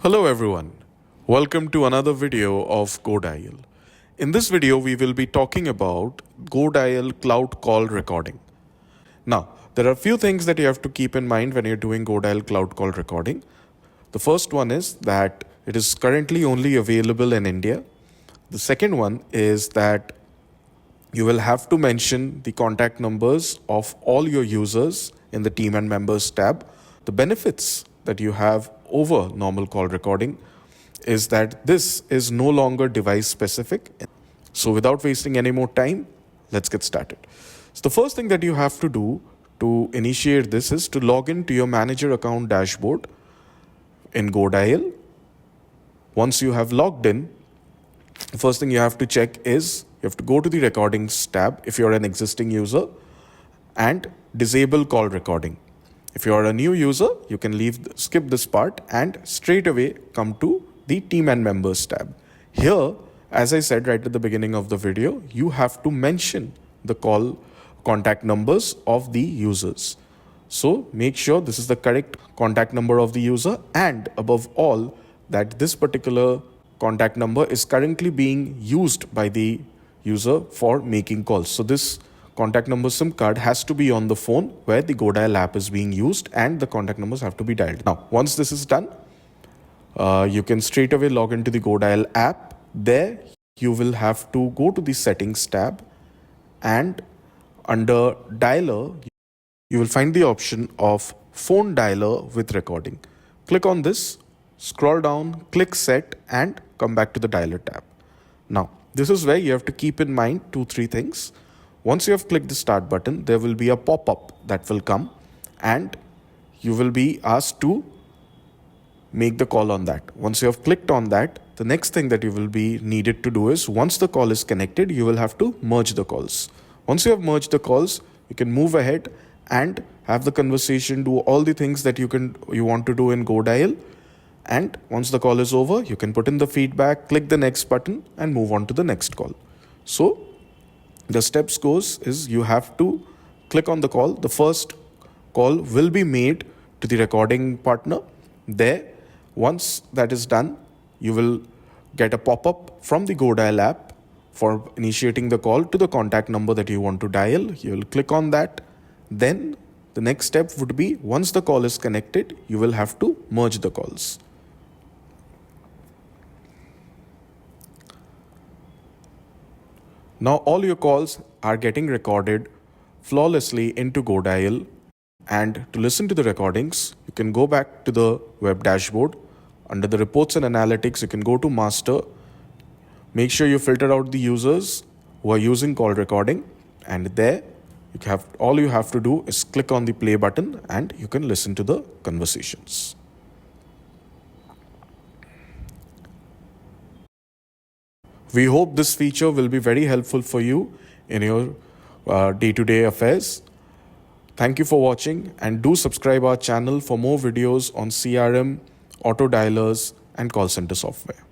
Hello everyone, welcome to another video of GoDial. In this video, we will be talking about GoDial Cloud Call Recording. Now, there are a few things that you have to keep in mind when you're doing GoDial Cloud Call Recording. The first one is that it is currently only available in India. The second one is that you will have to mention the contact numbers of all your users in the Team and Members tab. The benefits that you have over normal call recording is that this is no longer device specific. So without wasting any more time, let's get started. So the first thing that you have to do to initiate this is to log into your manager account dashboard in GoDial. Once you have logged in, the first thing you have to check is you have to go to the recordings tab if you're an existing user and disable call recording. If you are a new user, you can skip this part and straight away come to the Team and Members tab. Here, as I said right at the beginning of the video, you have to mention the contact numbers of the users. So make sure this is the correct contact number of the user, and above all, that this particular contact number is currently being used by the user for making calls. So this contact number SIM card has to be on the phone where the GoDial app is being used, and the contact numbers have to be dialed. Now, once this is done, you can straight away log into the GoDial app. There, you will have to go to the settings tab, and under dialer, you will find the option of phone dialer with recording. Click on this, scroll down, click set, and come back to the dialer tab. Now, this is where you have to keep in mind 2-3 things. Once you have clicked the start button, there will be a pop-up that will come and you will be asked to make the call on that. Once you have clicked on that, the next thing that you will be needed to do is once the call is connected, you will have to merge the calls. Once you have merged the calls, you can move ahead and have the conversation, do all the things that you want to do in GoDial. And once the call is over, you can put in the feedback, click the next button and move on to the next call. So the steps goes is you have to click on the call. The first call will be made to the recording partner. There, once that is done, you will get a pop-up from the GoDial app for initiating the call to the contact number that you want to dial. You will click on that. Then the next step would be once the call is connected, you will have to merge the calls. Now all your calls are getting recorded flawlessly into GoDial, and to listen to the recordings, you can go back to the web dashboard. Under the reports and analytics, you can go to master. Make sure you filter out the users who are using call recording, and there all you have to do is click on the play button and you can listen to the conversations. We hope this feature will be very helpful for you in your day-to-day affairs. Thank you for watching, and do subscribe our channel for more videos on CRM, auto dialers, and call center software.